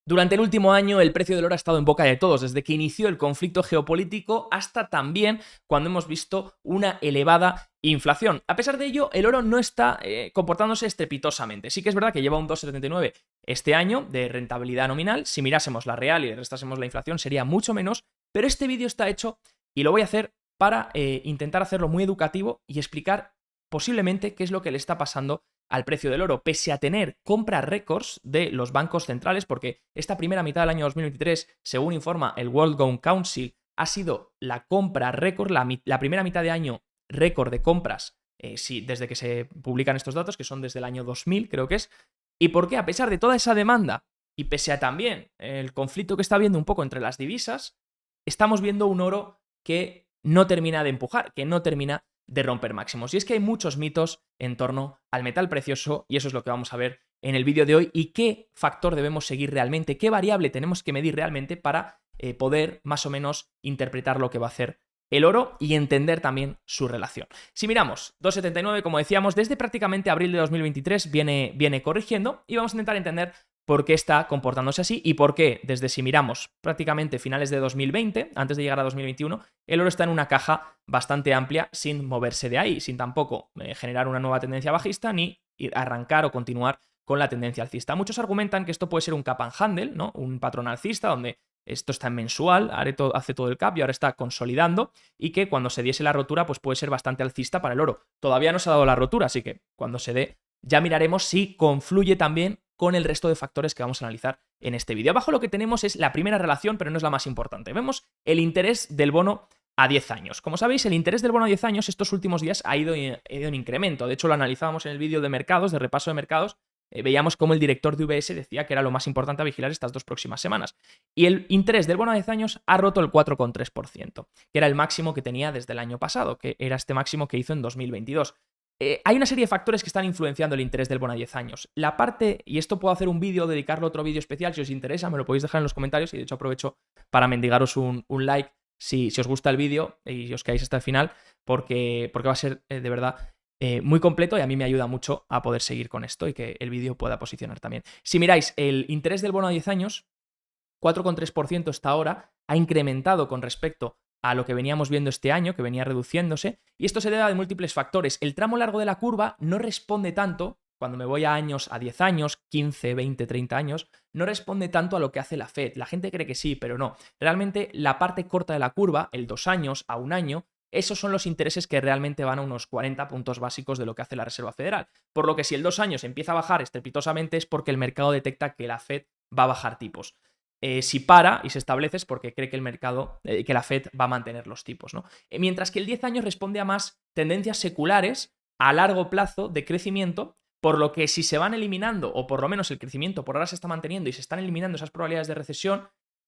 Durante el último año el precio del oro ha estado en boca de todos, desde que inició el conflicto geopolítico hasta también cuando hemos visto una elevada inflación. A pesar de ello, el oro no está comportándose estrepitosamente. Sí que es verdad que lleva un 2,79 este año de rentabilidad nominal. Si mirásemos la real y le restásemos la inflación sería mucho menos, pero este vídeo está hecho y lo voy a hacer para intentar hacerlo muy educativo y explicar posiblemente qué es lo que le está pasando al precio del oro, pese a tener compras récords de los bancos centrales, porque esta primera mitad del año 2023, según informa el World Gold Council, ha sido la compra récord, la primera mitad de año récord de compras, sí, desde que se publican estos datos, que son desde el año 2000, creo que es. ¿Y por qué? A pesar de toda esa demanda y pese a también el conflicto que está habiendo un poco entre las divisas, estamos viendo un oro que no termina de empujar, que no termina de romper máximos. Y es que hay muchos mitos en torno al metal precioso y eso es lo que vamos a ver en el vídeo de hoy y qué factor debemos seguir realmente, qué variable tenemos que medir realmente para poder más o menos interpretar lo que va a hacer el oro y entender también su relación. Si miramos 2,79, como decíamos, desde prácticamente abril de 2023 viene corrigiendo y vamos a intentar entender por qué está comportándose así y por qué, desde si miramos prácticamente finales de 2020, antes de llegar a 2021, el oro está en una caja bastante amplia sin moverse de ahí, sin tampoco generar una nueva tendencia bajista ni arrancar o continuar con la tendencia alcista. Muchos argumentan que esto puede ser un cap and handle, ¿no? Un patrón alcista donde esto está en mensual, hace todo el cap y ahora está consolidando y que cuando se diese la rotura pues puede ser bastante alcista para el oro. Todavía no se ha dado la rotura, así que cuando se dé ya miraremos si confluye también con el resto de factores que vamos a analizar en este vídeo. Abajo lo que tenemos es la primera relación, pero no es la más importante. Vemos el interés del bono a 10 años. Como sabéis, el interés del bono a 10 años estos últimos días ha ido en incremento. De hecho, lo analizábamos en el vídeo de mercados, de repaso de mercados. Veíamos cómo el director de UBS decía que era lo más importante a vigilar estas 2 próximas semanas. Y el interés del bono a 10 años ha roto el 4,3%, que era el máximo que tenía desde el año pasado, que era este máximo que hizo en 2022. Hay una serie de factores que están influenciando el interés del bono a 10 años. La parte, y esto puedo hacer un vídeo, dedicarlo a otro vídeo especial, si os interesa, me lo podéis dejar en los comentarios y de hecho aprovecho para mendigaros un like si os gusta el vídeo y os quedáis hasta el final, porque va a ser de verdad muy completo y a mí me ayuda mucho a poder seguir con esto y que el vídeo pueda posicionar también. Si miráis, el interés del bono a 10 años, 4,3% hasta ahora, ha incrementado con respecto a lo que veníamos viendo este año, que venía reduciéndose, y esto se debe a múltiples factores. El tramo largo de la curva no responde tanto, cuando me voy a años, a 10 años, 15, 20, 30 años, no responde tanto a lo que hace la Fed. La gente cree que sí, pero no. Realmente la parte corta de la curva, el 2 años a 1 año, esos son los intereses que realmente van a unos 40 puntos básicos de lo que hace la Reserva Federal. Por lo que si el 2 años empieza a bajar estrepitosamente es porque el mercado detecta que la Fed va a bajar tipos. Si para y se establece es porque cree que el mercado, que la Fed va a mantener los tipos, ¿no? Mientras que el 10 años responde a más tendencias seculares a largo plazo de crecimiento, por lo que si se van eliminando, o por lo menos el crecimiento por ahora se está manteniendo y se están eliminando esas probabilidades de recesión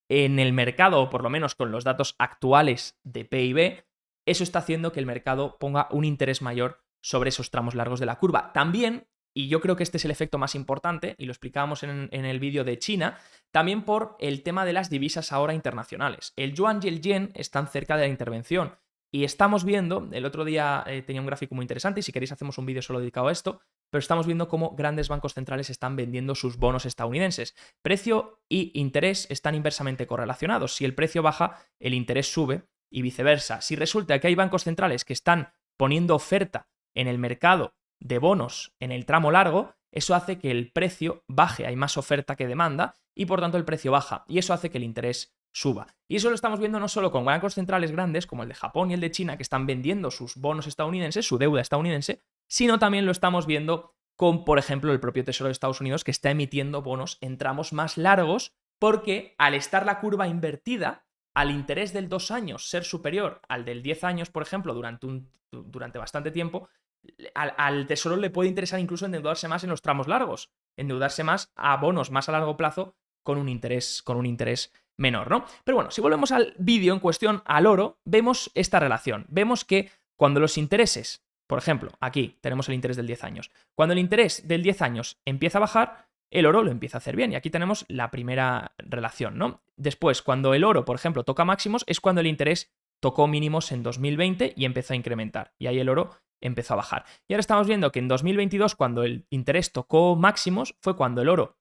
en el mercado, o por lo menos con los datos actuales de PIB, eso está haciendo que el mercado ponga un interés mayor sobre esos tramos largos de la curva. También, y yo creo que este es el efecto más importante, y lo explicábamos en el vídeo de China, también por el tema de las divisas ahora internacionales. El yuan y el yen están cerca de la intervención y estamos viendo, el otro día tenía un gráfico muy interesante y si queréis hacemos un vídeo solo dedicado a esto, pero estamos viendo cómo grandes bancos centrales están vendiendo sus bonos estadounidenses. Precio y interés están inversamente correlacionados. Si el precio baja, el interés sube y viceversa. Si resulta que hay bancos centrales que están poniendo oferta en el mercado de bonos en el tramo largo, eso hace que el precio baje, hay más oferta que demanda y por tanto el precio baja y eso hace que el interés suba. Y eso lo estamos viendo no solo con bancos centrales grandes como el de Japón y el de China que están vendiendo sus bonos estadounidenses, su deuda estadounidense, sino también lo estamos viendo con, por ejemplo, el propio Tesoro de Estados Unidos que está emitiendo bonos en tramos más largos porque al estar la curva invertida, al interés del 2 años ser superior al del 10 años, por ejemplo, durante bastante tiempo, al Tesoro le puede interesar incluso endeudarse más en los tramos largos, endeudarse más a bonos más a largo plazo con un interés menor, ¿no? Pero bueno, si volvemos al vídeo en cuestión, al oro, vemos esta relación. Vemos que cuando los intereses, por ejemplo, aquí tenemos el interés del 10 años, cuando el interés del 10 años empieza a bajar, el oro lo empieza a hacer bien y aquí tenemos la primera relación, ¿no? Después, cuando el oro, por ejemplo, toca máximos, es cuando el interés tocó mínimos en 2020 y empezó a incrementar y ahí el oro empezó a bajar. Y ahora estamos viendo que en 2022, cuando el interés tocó máximos, fue cuando el oro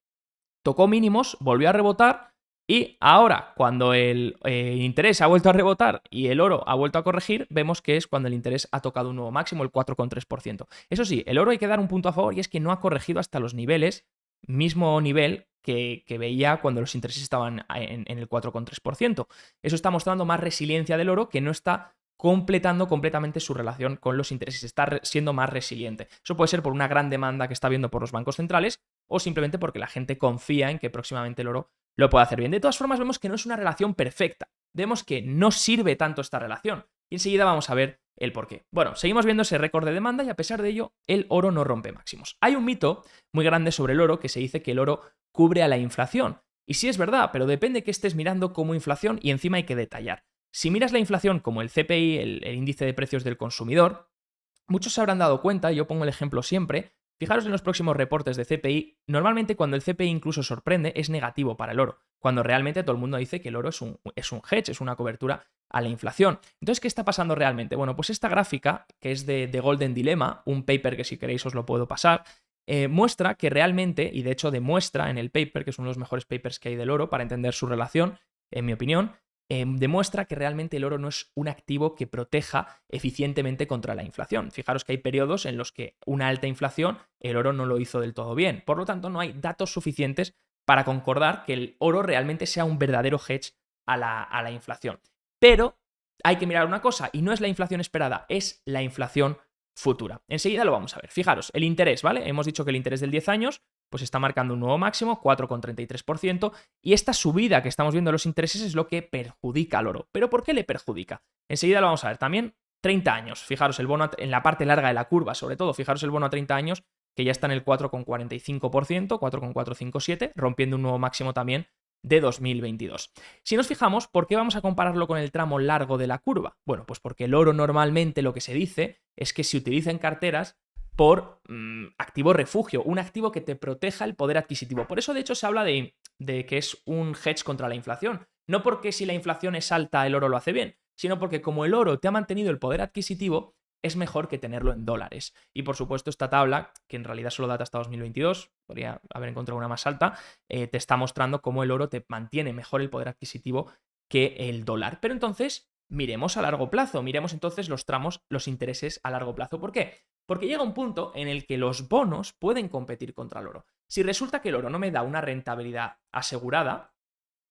tocó mínimos, volvió a rebotar y ahora, cuando el interés ha vuelto a rebotar y el oro ha vuelto a corregir, vemos que es cuando el interés ha tocado un nuevo máximo, el 4,3%. Eso sí, el oro hay que dar un punto a favor y es que no ha corregido hasta los niveles, mismo nivel que veía cuando los intereses estaban en el 4,3%. Eso está mostrando más resiliencia del oro, que no está completando completamente su relación con los intereses, está siendo más resiliente. Eso puede ser por una gran demanda que está habiendo por los bancos centrales o simplemente porque la gente confía en que próximamente el oro lo puede hacer bien. De todas formas, vemos que no es una relación perfecta. Vemos que no sirve tanto esta relación. Y enseguida vamos a ver el por qué. Bueno, seguimos viendo ese récord de demanda y a pesar de ello, el oro no rompe máximos. Hay un mito muy grande sobre el oro que se dice que el oro cubre a la inflación. Y sí es verdad, pero depende que estés mirando como inflación y encima hay que detallar. Si miras la inflación como el CPI, el índice de precios del consumidor, muchos se habrán dado cuenta, y yo pongo el ejemplo siempre, fijaros en los próximos reportes de CPI, normalmente cuando el CPI incluso sorprende es negativo para el oro, cuando realmente todo el mundo dice que el oro es un hedge, es una cobertura a la inflación. Entonces, ¿qué está pasando realmente? Bueno, pues esta gráfica, que es de Golden Dilemma, un paper que si queréis os lo puedo pasar, muestra que realmente, y de hecho demuestra en el paper, que es uno de los mejores papers que hay del oro para entender su relación, en mi opinión, demuestra que realmente el oro no es un activo que proteja eficientemente contra la inflación. Fijaros que hay periodos en los que una alta inflación, el oro no lo hizo del todo bien. Por lo tanto, no hay datos suficientes para concordar que el oro realmente sea un verdadero hedge a la inflación. Pero hay que mirar una cosa, y no es la inflación esperada, es la inflación futura. Enseguida lo vamos a ver. Fijaros, el interés, ¿vale? Hemos dicho que el interés del 10 años pues está marcando un nuevo máximo, 4,33%, y esta subida que estamos viendo de los intereses es lo que perjudica al oro. ¿Pero por qué le perjudica? Enseguida lo vamos a ver. También 30 años, fijaros el bono en la parte larga de la curva, sobre todo, fijaros el bono a 30 años, que ya está en el 4,45%, 4,457, rompiendo un nuevo máximo también de 2022. Si nos fijamos, ¿por qué vamos a compararlo con el tramo largo de la curva? Bueno, pues porque el oro normalmente lo que se dice es que se utiliza en carteras por activo refugio, un activo que te proteja el poder adquisitivo. Por eso, de hecho, se habla de que es un hedge contra la inflación. No porque si la inflación es alta el oro lo hace bien, sino porque como el oro te ha mantenido el poder adquisitivo, es mejor que tenerlo en dólares. Y por supuesto esta tabla, que en realidad solo data hasta 2022, podría haber encontrado una más alta, te está mostrando cómo el oro te mantiene mejor el poder adquisitivo que el dólar. Pero entonces, miremos a largo plazo, miremos entonces los tramos, los intereses a largo plazo. ¿Por qué? Porque llega un punto en el que los bonos pueden competir contra el oro. Si resulta que el oro no me da una rentabilidad asegurada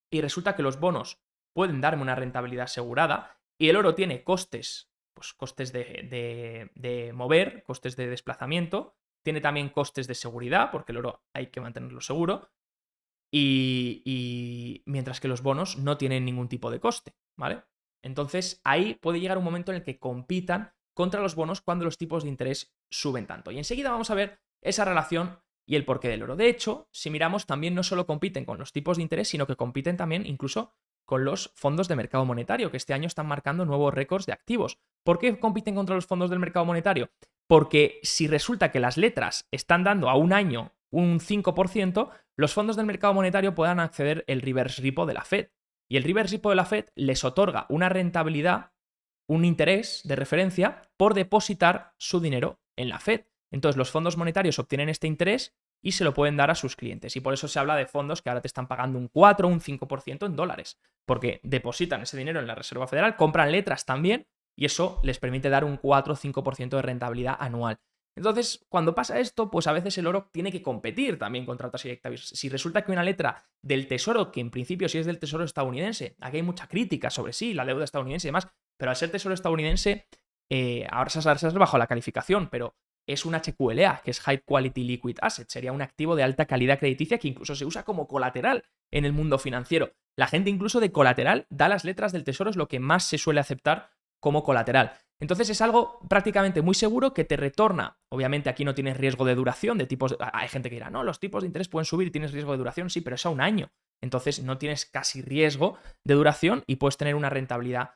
y resulta que los bonos pueden darme una rentabilidad asegurada y el oro tiene costes, pues costes de mover, costes de desplazamiento, tiene también costes de seguridad, porque el oro hay que mantenerlo seguro, y mientras que los bonos no tienen ningún tipo de coste, ¿vale? Entonces ahí puede llegar un momento en el que compitan contra los bonos cuando los tipos de interés suben tanto. Y enseguida vamos a ver esa relación y el porqué del oro. De hecho, si miramos, también no solo compiten con los tipos de interés, sino que compiten también incluso con los fondos de mercado monetario, que este año están marcando nuevos récords de activos. ¿Por qué compiten contra los fondos del mercado monetario? Porque si resulta que las letras están dando a un año un 5%, los fondos del mercado monetario puedan acceder el reverse repo de la Fed. Y el reverse repo de la Fed les otorga una rentabilidad, un interés de referencia por depositar su dinero en la Fed. Entonces los fondos monetarios obtienen este interés y se lo pueden dar a sus clientes. Y por eso se habla de fondos que ahora te están pagando un 4 o un 5% en dólares, porque depositan ese dinero en la Reserva Federal, compran letras también y eso les permite dar un 4 o 5% de rentabilidad anual. Entonces, cuando pasa esto, pues a veces el oro tiene que competir también contra otras directivas. Si resulta que una letra del Tesoro, que en principio sí es del Tesoro estadounidense, aquí hay mucha crítica sobre sí, la deuda estadounidense y demás, pero al ser Tesoro estadounidense, ahora se ha bajo la calificación, pero es un HQLA, que es High Quality Liquid Asset, sería un activo de alta calidad crediticia que incluso se usa como colateral en el mundo financiero. La gente incluso de colateral da las letras del Tesoro, es lo que más se suele aceptar como colateral. Entonces es algo prácticamente muy seguro que te retorna. Obviamente aquí no tienes riesgo de duración de tipos. Hay gente que dirá, no, los tipos de interés pueden subir y tienes riesgo de duración, sí, pero es a un año. Entonces no tienes casi riesgo de duración y puedes tener una rentabilidad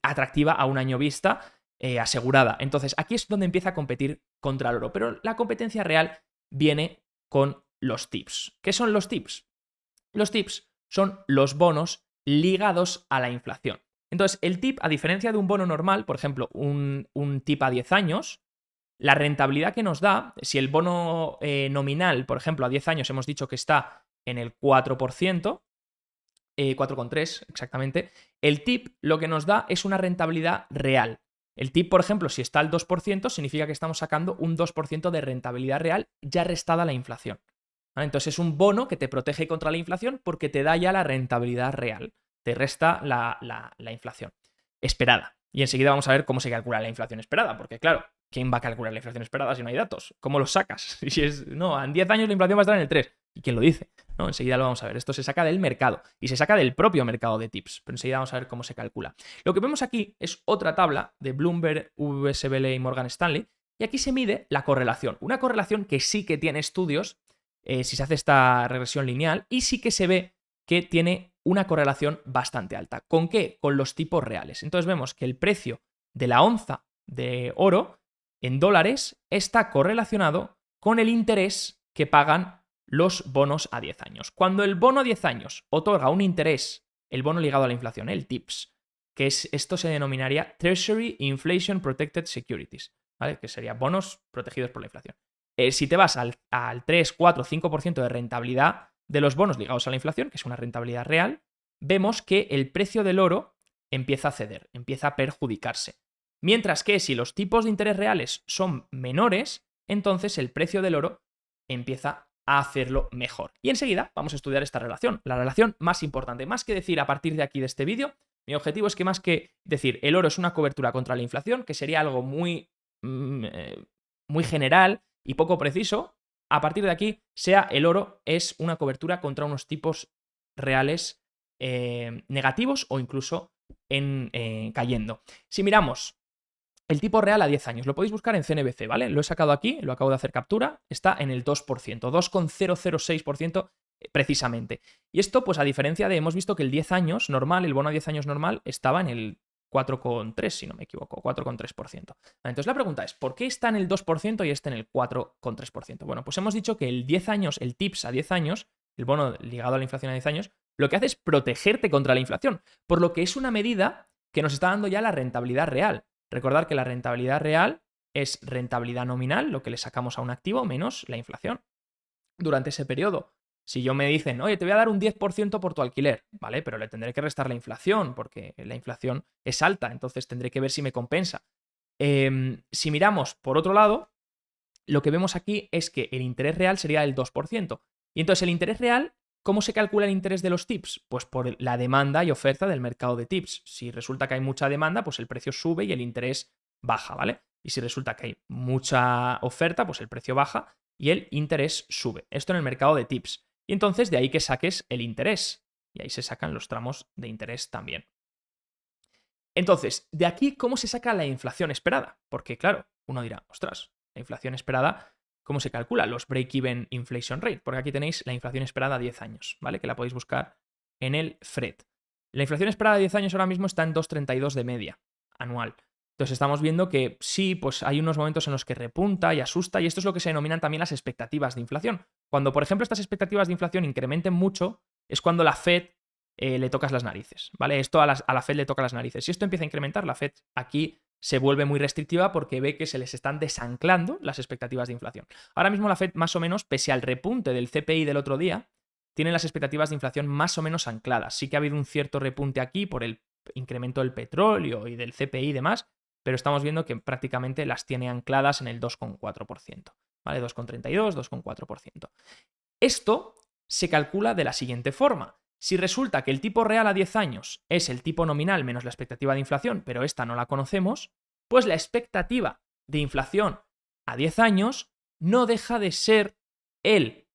atractiva a un año vista, asegurada. Entonces aquí es donde empieza a competir contra el oro. Pero la competencia real viene con los tips. ¿Qué son los tips? Los tips son los bonos ligados a la inflación. Entonces, el TIP, a diferencia de un bono normal, por ejemplo, un TIP a 10 años, La rentabilidad que nos da, si el bono nominal, por ejemplo, a 10 años hemos dicho que está en el 4%, 4,3 exactamente, el TIP lo que nos da es una rentabilidad real. El TIP, por ejemplo, si está al 2%, significa que estamos sacando un 2% de rentabilidad real ya restada la inflación. ¿Vale? Entonces es un bono que te protege contra la inflación porque te da ya la rentabilidad real, te resta la inflación esperada. Y enseguida vamos a ver cómo se calcula la inflación esperada, porque claro, ¿quién va a calcular la inflación esperada si no hay datos? ¿Cómo los sacas? Si es, no, en 10 años la inflación va a estar en el 3. ¿Y quién lo dice? No, enseguida lo vamos a ver. Esto se saca del mercado y se saca del propio mercado de tips, pero enseguida vamos a ver cómo se calcula. Lo que vemos aquí es otra tabla de Bloomberg, VSBL y Morgan Stanley, y aquí se mide la correlación. Una correlación que sí que tiene estudios, si se hace esta regresión lineal, y sí que se ve que tiene una correlación bastante alta. ¿Con qué? Con los tipos reales. Entonces vemos que el precio de la onza de oro en dólares está correlacionado con el interés que pagan los bonos a 10 años. Cuando el bono a 10 años otorga un interés, el bono ligado a la inflación, el TIPS, que es, esto se denominaría Treasury Inflation Protected Securities, ¿vale? Que sería bonos protegidos por la inflación. Si te vas al 3, 4, 5% de rentabilidad de los bonos ligados a la inflación, que es una rentabilidad real, vemos que el precio del oro empieza a ceder, empieza a perjudicarse. Mientras que si los tipos de interés reales son menores, entonces el precio del oro empieza a hacerlo mejor. Y enseguida vamos a estudiar esta relación, la relación más importante. Más que decir a partir de aquí de este vídeo, mi objetivo es que más que decir el oro es una cobertura contra la inflación, que sería algo muy general y poco preciso, a partir de aquí sea el oro es una cobertura contra unos tipos reales negativos o incluso cayendo. Si miramos el tipo real a 10 años, lo podéis buscar en CNBC, ¿vale? Lo he sacado aquí, lo acabo de hacer captura, está en el 2%, 2,006% precisamente. Y esto, pues a diferencia de, hemos visto que el 10 años normal, el bono a 10 años normal, estaba en el 4,3, si no me equivoco, 4,3%. Entonces la pregunta es, ¿por qué está en el 2% y está en el 4,3%? Bueno, pues hemos dicho que el 10 años, el TIPS a 10 años, el bono ligado a la inflación a 10 años, lo que hace es protegerte contra la inflación, por lo que es una medida que nos está dando ya la rentabilidad real. Recordar que la rentabilidad real es rentabilidad nominal, lo que le sacamos a un activo, menos la inflación. Durante ese periodo, si yo me dicen, oye, te voy a dar un 10% por tu alquiler, ¿vale? Pero le tendré que restar la inflación, porque la inflación es alta, entonces tendré que ver si me compensa. Si miramos por otro lado, lo que vemos aquí es que el interés real sería el 2%. Y entonces el interés real, ¿cómo se calcula el interés de los tips? Pues por la demanda y oferta del mercado de tips. Si resulta que hay mucha demanda, pues el precio sube y el interés baja, ¿vale? Y si resulta que hay mucha oferta, pues el precio baja y el interés sube. Esto en el mercado de tips. Y entonces de ahí que saques el interés. Y ahí se sacan los tramos de interés también. Entonces, de aquí, ¿cómo se saca la inflación esperada? Porque, claro, uno dirá, ostras, la inflación esperada, ¿cómo se calcula? Los break-even inflation rate. Porque aquí tenéis la inflación esperada a 10 años, ¿vale? Que la podéis buscar en el FRED. La inflación esperada a 10 años ahora mismo está en 2,32 de media anual. Entonces estamos viendo que sí, pues hay unos momentos en los que repunta y asusta, y esto es lo que se denominan también las expectativas de inflación. Cuando, por ejemplo, estas expectativas de inflación incrementen mucho, es cuando la Fed le tocas las narices, ¿vale? Esto a la Fed le toca las narices. Si esto empieza a incrementar, la Fed aquí se vuelve muy restrictiva porque ve que se les están desanclando las expectativas de inflación. Ahora mismo la Fed, más o menos, pese al repunte del CPI del otro día, tiene las expectativas de inflación más o menos ancladas. Sí que ha habido un cierto repunte aquí por el incremento del petróleo y del CPI y demás, pero estamos viendo que prácticamente las tiene ancladas en el 2,4%, ¿vale? 2,32, 2,4%. Esto se calcula de la siguiente forma. Si resulta que el tipo real a 10 años es el tipo nominal menos la expectativa de inflación, pero esta no la conocemos, pues la expectativa de inflación a 10 años no deja de ser el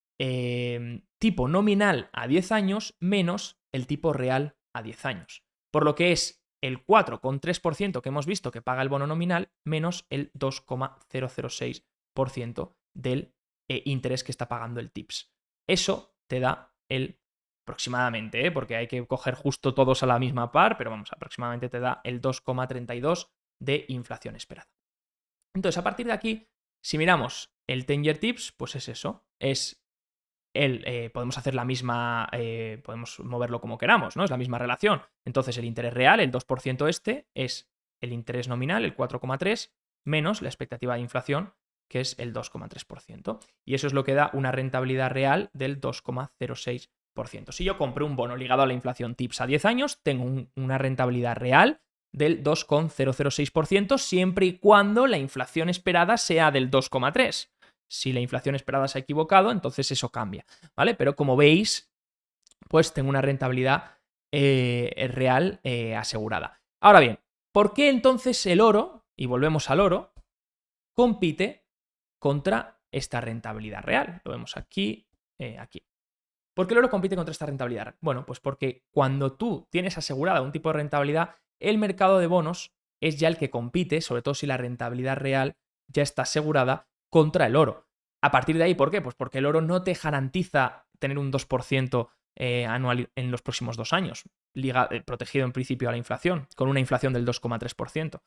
tipo nominal a 10 años menos el tipo real a 10 años. Por lo que es el 4,3% que hemos visto que paga el bono nominal menos el 2,006% del interés que está pagando el TIPS. Eso te da el aproximadamente, porque hay que coger justo todos a la misma par, pero vamos, aproximadamente te da el 2,32 de inflación esperada. Entonces, a partir de aquí, si miramos el 10-year TIPS, pues es eso, es podemos hacer la misma, podemos moverlo como queramos, ¿no? Es la misma relación. Entonces, el interés real, el 2% este, es el interés nominal, el 4,3, menos la expectativa de inflación, que es el 2,3%. Y eso es lo que da una rentabilidad real del 2,06%. Si yo compro un bono ligado a la inflación TIPS a 10 años, tengo una rentabilidad real del 2,006%, siempre y cuando la inflación esperada sea del 2,3%. Si la inflación esperada se ha equivocado, entonces eso cambia, ¿vale? Pero como veis, pues tengo una rentabilidad real asegurada. Ahora bien, ¿por qué entonces el oro, y volvemos al oro, compite contra esta rentabilidad real? Lo vemos aquí, aquí. ¿Por qué el oro compite contra esta rentabilidad? Bueno, pues porque cuando tú tienes asegurada un tipo de rentabilidad, el mercado de bonos es ya el que compite, sobre todo si la rentabilidad real ya está asegurada, contra el oro. A partir de ahí, ¿por qué? Pues porque el oro no te garantiza tener un 2% anual en los próximos 2 años, protegido en principio a la inflación, con una inflación del 2,3%.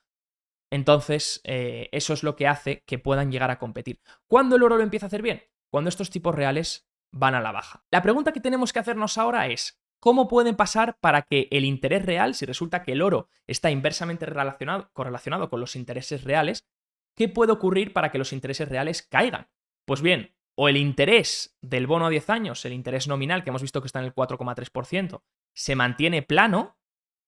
Entonces, eso es lo que hace que puedan llegar a competir. ¿Cuándo el oro lo empieza a hacer bien? Cuando estos tipos reales van a la baja. La pregunta que tenemos que hacernos ahora es, ¿cómo pueden pasar para que el interés real, si resulta que el oro está inversamente correlacionado con los intereses reales, qué puede ocurrir para que los intereses reales caigan? Pues bien, o el interés del bono a 10 años, el interés nominal, que hemos visto que está en el 4,3%, se mantiene plano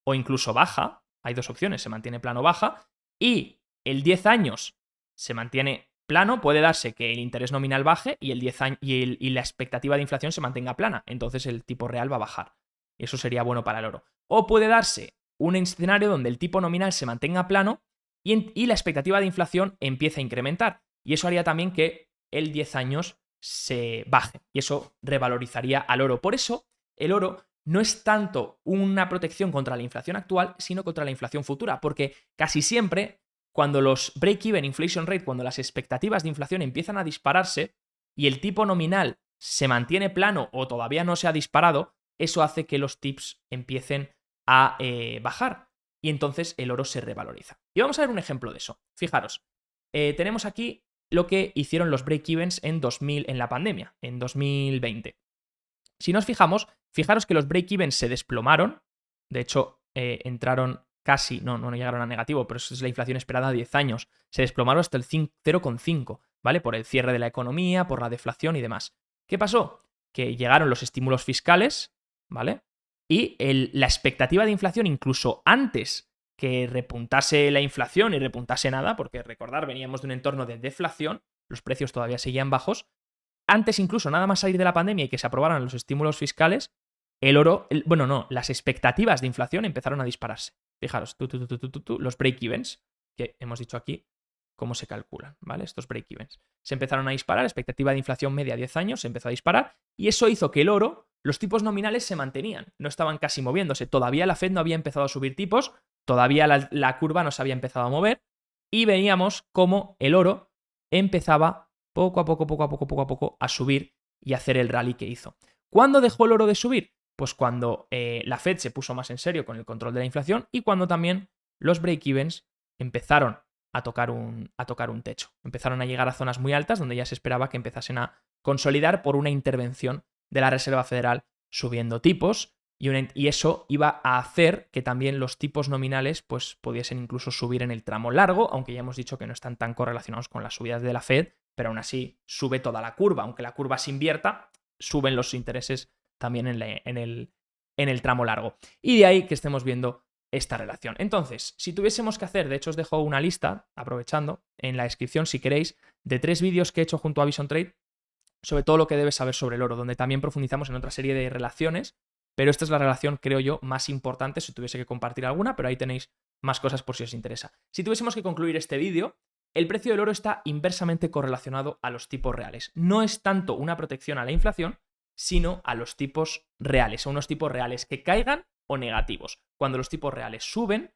o incluso baja, hay dos opciones, se mantiene plano o baja, y el 10 años se mantiene plano, puede darse que el interés nominal baje y, el 10 años, y la expectativa de inflación se mantenga plana, entonces el tipo real va a bajar. Y eso sería bueno para el oro. O puede darse un escenario donde el tipo nominal se mantenga plano y la expectativa de inflación empiece a incrementar. Y eso haría también que el 10 años se baje. Y eso revalorizaría al oro. Por eso, el oro no es tanto una protección contra la inflación actual, sino contra la inflación futura. Porque casi siempre, cuando los break-even inflation rate, cuando las expectativas de inflación empiezan a dispararse y el tipo nominal se mantiene plano o todavía no se ha disparado, eso hace que los TIPS empiecen a bajar y entonces el oro se revaloriza. Y vamos a ver un ejemplo de eso. Fijaros, tenemos aquí lo que hicieron los break-evens en la pandemia, en 2020. Si nos fijamos, fijaros que los break-evens se desplomaron, de hecho entraron casi, no llegaron a negativo, pero eso es la inflación esperada a 10 años, se desplomaron hasta el 0,5, ¿vale? Por el cierre de la economía, por la deflación y demás. ¿Qué pasó? Que llegaron los estímulos fiscales, ¿vale? Y la expectativa de inflación, incluso antes que repuntase la inflación y repuntase nada, porque recordar, veníamos de un entorno de deflación, los precios todavía seguían bajos, antes incluso nada más salir de la pandemia y que se aprobaran los estímulos fiscales, el oro, las expectativas de inflación empezaron a dispararse. Fijaros, los break-evens, que hemos dicho aquí, cómo se calculan, ¿vale? Estos break-evens. Se empezaron a disparar, expectativa de inflación media a 10 años, se empezó a disparar, y eso hizo que el oro, los tipos nominales se mantenían, no estaban casi moviéndose. Todavía la Fed no había empezado a subir tipos, todavía la curva no se había empezado a mover, y veíamos cómo el oro empezaba poco a poco a subir y hacer el rally que hizo. ¿Cuándo dejó el oro de subir? Pues cuando la Fed se puso más en serio con el control de la inflación y cuando también los break-evens empezaron a tocar un techo. Empezaron a llegar a zonas muy altas donde ya se esperaba que empezasen a consolidar por una intervención de la Reserva Federal subiendo tipos y eso iba a hacer que también los tipos nominales pues pudiesen incluso subir en el tramo largo, aunque ya hemos dicho que no están tan correlacionados con las subidas de la Fed, pero aún así sube toda la curva. Aunque la curva se invierta, suben los intereses también en el tramo largo. Y de ahí que estemos viendo esta relación. Entonces, si tuviésemos que hacer, de hecho os dejo una lista, aprovechando, en la descripción si queréis, de 3 vídeos que he hecho junto a Vision Trade sobre todo lo que debes saber sobre el oro, donde también profundizamos en otra serie de relaciones, pero esta es la relación, creo yo, más importante si tuviese que compartir alguna, pero ahí tenéis más cosas por si os interesa. Si tuviésemos que concluir este vídeo, el precio del oro está inversamente correlacionado a los tipos reales. No es tanto una protección a la inflación, sino a los tipos reales, a unos tipos reales que caigan o negativos. Cuando los tipos reales suben,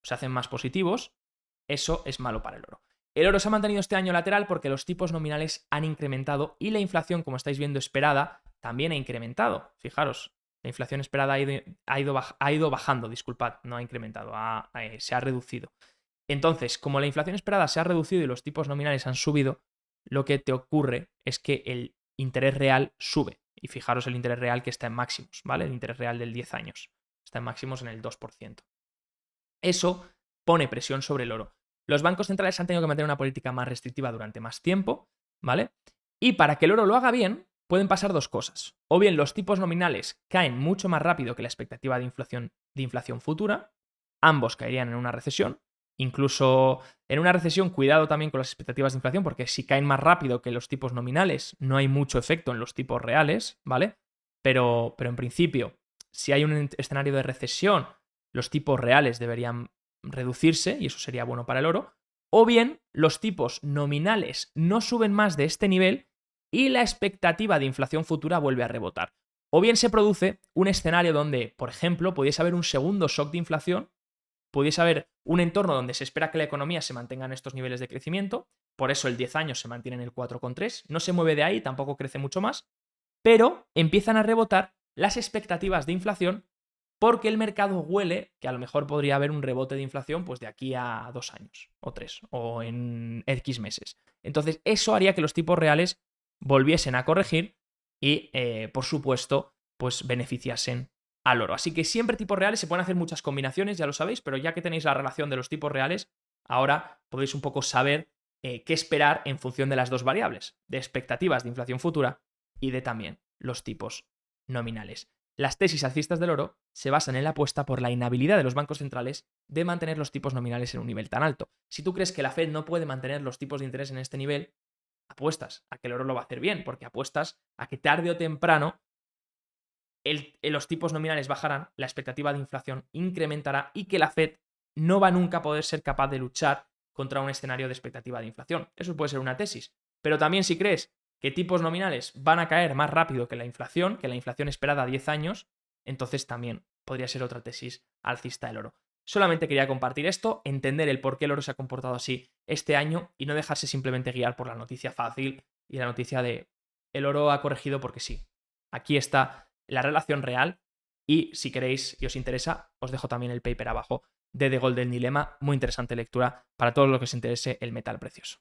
se hacen más positivos, eso es malo para el oro. El oro se ha mantenido este año lateral porque los tipos nominales han incrementado y la inflación, como estáis viendo, esperada, también ha incrementado. Fijaros, la inflación esperada ha ido bajando, disculpad, no ha incrementado, se ha reducido. Entonces, como la inflación esperada se ha reducido y los tipos nominales han subido, lo que te ocurre es que el interés real sube. Y fijaros el interés real que está en máximos, ¿vale? El interés real del 10 años está en máximos en el 2%. Eso pone presión sobre el oro. los bancos centrales han tenido que mantener una política más restrictiva durante más tiempo, ¿vale? Y para que el oro lo haga bien, pueden pasar dos cosas. O bien los tipos nominales caen mucho más rápido que la expectativa de inflación futura, ambos caerían en una recesión. Incluso en una recesión, cuidado también con las expectativas de inflación, porque si caen más rápido que los tipos nominales, no hay mucho efecto en los tipos reales, ¿vale? Pero en principio, si hay un escenario de recesión, los tipos reales deberían reducirse y eso sería bueno para el oro. O bien los tipos nominales no suben más de este nivel y la expectativa de inflación futura vuelve a rebotar. O bien se produce un escenario donde, por ejemplo, pudiese haber un segundo shock de inflación, pudiese haber un entorno donde se espera que la economía se mantenga en estos niveles de crecimiento, por eso el 10 años se mantiene en el 4,3, no se mueve de ahí, tampoco crece mucho más, pero empiezan a rebotar las expectativas de inflación porque el mercado huele que a lo mejor podría haber un rebote de inflación pues de aquí a 2 años o 3 o en X meses. Entonces eso haría que los tipos reales volviesen a corregir y por supuesto pues beneficiasen al oro. Así que siempre tipos reales, se pueden hacer muchas combinaciones, ya lo sabéis, pero ya que tenéis la relación de los tipos reales, ahora podéis un poco saber qué esperar en función de las dos variables, de expectativas de inflación futura y de también los tipos nominales. Las tesis alcistas del oro se basan en la apuesta por la inhabilidad de los bancos centrales de mantener los tipos nominales en un nivel tan alto. Si tú crees que la Fed no puede mantener los tipos de interés en este nivel, apuestas a que el oro lo va a hacer bien, porque apuestas a que tarde o temprano los tipos nominales bajarán, la expectativa de inflación incrementará y que la Fed no va nunca a poder ser capaz de luchar contra un escenario de expectativa de inflación. Eso puede ser una tesis. Pero también si crees que tipos nominales van a caer más rápido que la inflación esperada a 10 años, entonces también podría ser otra tesis alcista del oro. Solamente quería compartir esto, entender el por qué el oro se ha comportado así este año y no dejarse simplemente guiar por la noticia fácil y la noticia de el oro ha corregido porque sí. Aquí está la relación real y si queréis y os interesa, os dejo también el paper abajo de The Golden Dilemma, muy interesante lectura para todos los que os interese el metal precioso.